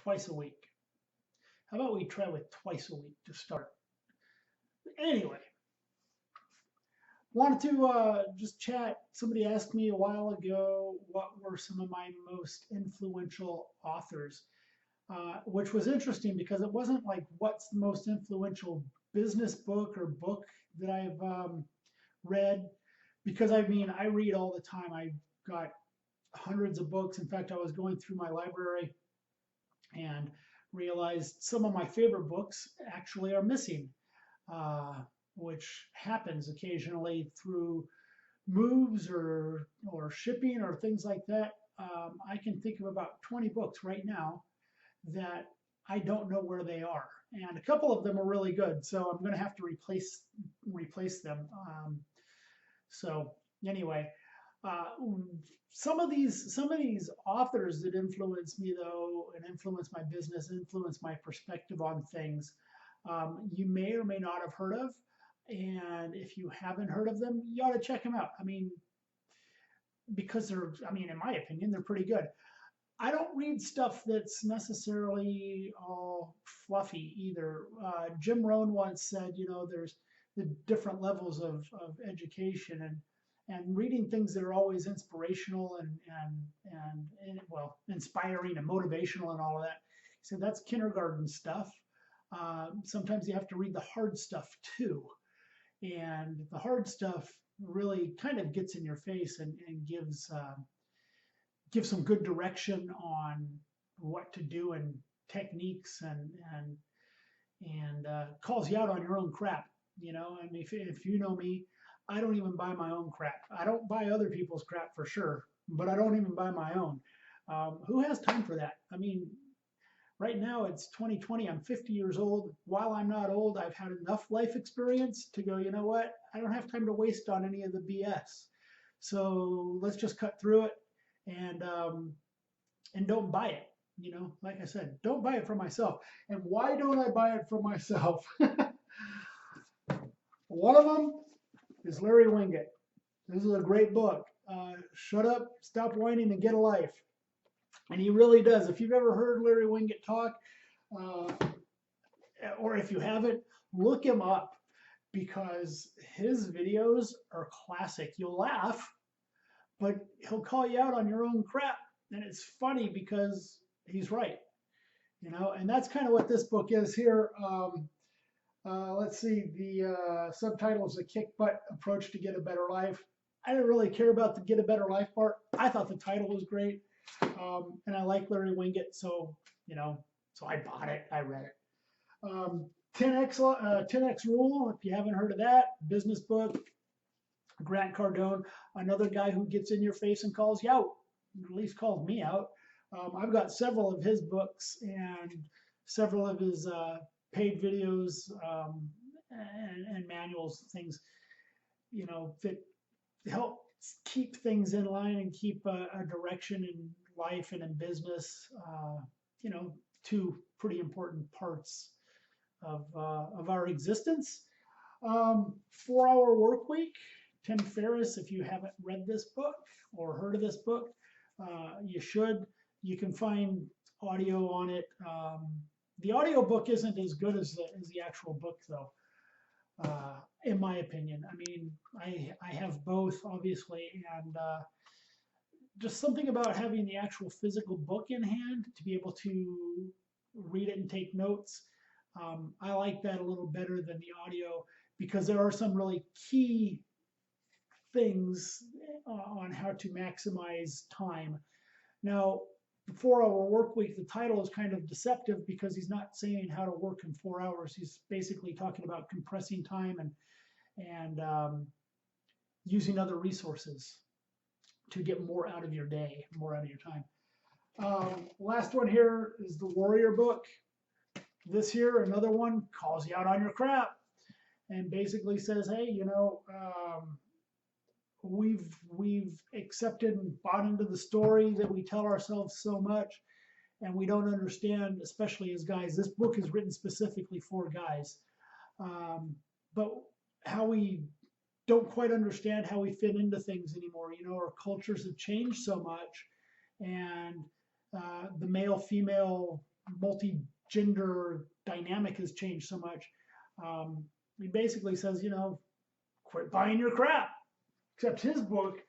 twice a week. How about we try with twice a week to start? Anyway, wanted to just chat. Somebody asked me a while ago what were some of my most influential authors, which was interesting because it wasn't like what's the most influential business book or book that I've read. Because I mean, I read all the time. I've got hundreds of books. In fact, I was going through my library and realized some of my favorite books actually are missing, uh, which happens occasionally through moves or shipping or things like that. I can think of about 20 books right now that I don't know where they are, and a couple of them are really good. So I'm going to have to replace them. So anyway, uh, some of these authors that influence me though, and influence my business, influence my perspective on things, you may or may not have heard of. And if you haven't heard of them, you ought to check them out. I mean, because I mean, in my opinion, they're pretty good. I don't read stuff that's necessarily all fluffy either. Jim Rohn once said, there's the different levels of education, and reading things that are always inspirational and well, inspiring and motivational and all of that. He said that's kindergarten stuff. Sometimes you have to read the hard stuff too, and the hard stuff really kind of gets in your face and gives some good direction on what to do and techniques and calls you out on your own crap. And if you know me, I don't even buy my own crap. I don't buy other people's crap for sure, but I don't even buy my own. Who has time for that? I mean, right now it's 2020. I'm 50 years old. While I'm not old, I've had enough life experience to go, you know what? I don't have time to waste on any of the BS. So let's just cut through it and don't buy it. Like I said, don't buy it for myself. And why don't I buy it for myself? One of them is Larry Winget. This is a great book. Shut up, stop whining, and get a life. And he really does. If you've ever heard Larry Winget talk, uh, or if you haven't, look him up because his videos are classic. You'll laugh, but he'll call you out on your own crap. And it's funny because he's right, and that's kind of what this book is here. Let's see, the subtitle is A Kick Butt Approach to Get a Better Life. I didn't really care about the Get a Better Life part. I thought the title was great. And I like Larry Winget, so I bought it. I read it. 10x Rule, if you haven't heard of that, business book. Grant Cardone, another guy who gets in your face and calls you out, at least calls me out. I've got several of his books and several of his paid videos and manuals, things that help keep things in line and keep a direction in life and in business. Two pretty important parts of our existence. 4-Hour Work Week. Tim Ferriss. If you haven't read this book or heard of this book, you should. You can find audio on it. The audio book isn't as good as the actual book, though, in my opinion. I mean, I have both, obviously, and just something about having the actual physical book in hand to be able to read it and take notes. I like that a little better than the audio because there are some really key things on how to maximize time. Now, the 4-Hour Work Week, the title is kind of deceptive because he's not saying how to work in 4 hours. He's basically talking about compressing time and using other resources to get more out of your day, more out of your time. Last one here is the Warrior Book. This here, another one, calls you out on your crap and basically says, hey, we've accepted and bought into the story that we tell ourselves so much, and we don't understand, especially as guys. This book is written specifically for guys, but how we don't quite understand how we fit into things anymore. Our cultures have changed so much, and the male-female multi-gender dynamic has changed so much. He basically says, quit buying your crap. Except his book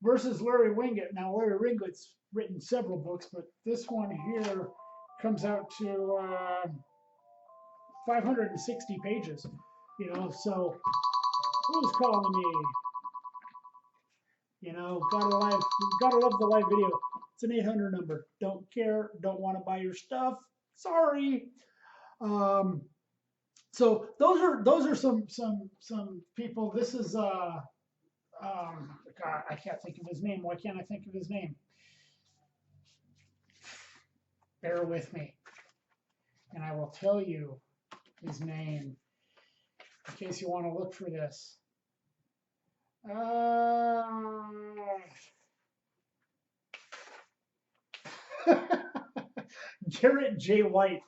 versus Larry Winget. Now, Larry Winget's written several books, but this one here comes out to 560 pages. So who's calling me? Gotta love the live video. It's an 800 number. Don't care, don't want to buy your stuff. Sorry. So those are some people. This is God, I can't think of his name. Why can't I think of his name? Bear with me, and I will tell you his name in case you want to look for this. Garrett J. White.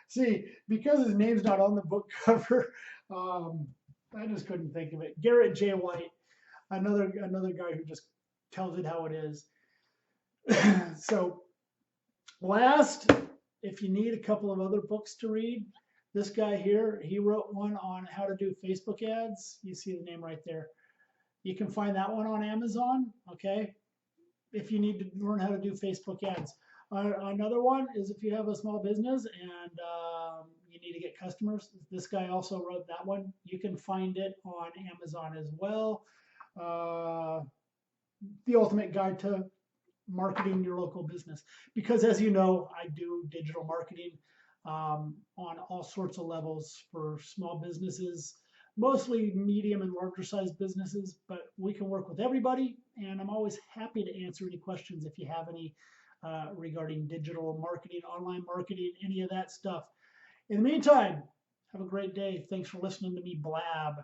See, because his name's not on the book cover, I just couldn't think of it. Garrett J. White, another guy who just tells it how it is. So, last, if you need a couple of other books to read, this guy here, he wrote one on how to do Facebook ads. You see the name right there. You can find that one on Amazon, okay? If you need to learn how to do Facebook ads. Another one is if you have a small business and you need to get customers. This guy also wrote that one. You can find it on Amazon as well. The Ultimate Guide to Marketing Your Local Business. Because as you know, I do digital marketing on all sorts of levels for small businesses, mostly medium and larger sized businesses, but we can work with everybody. And I'm always happy to answer any questions if you have any regarding digital marketing, online marketing, any of that stuff. In the meantime, have a great day. Thanks for listening to me blab.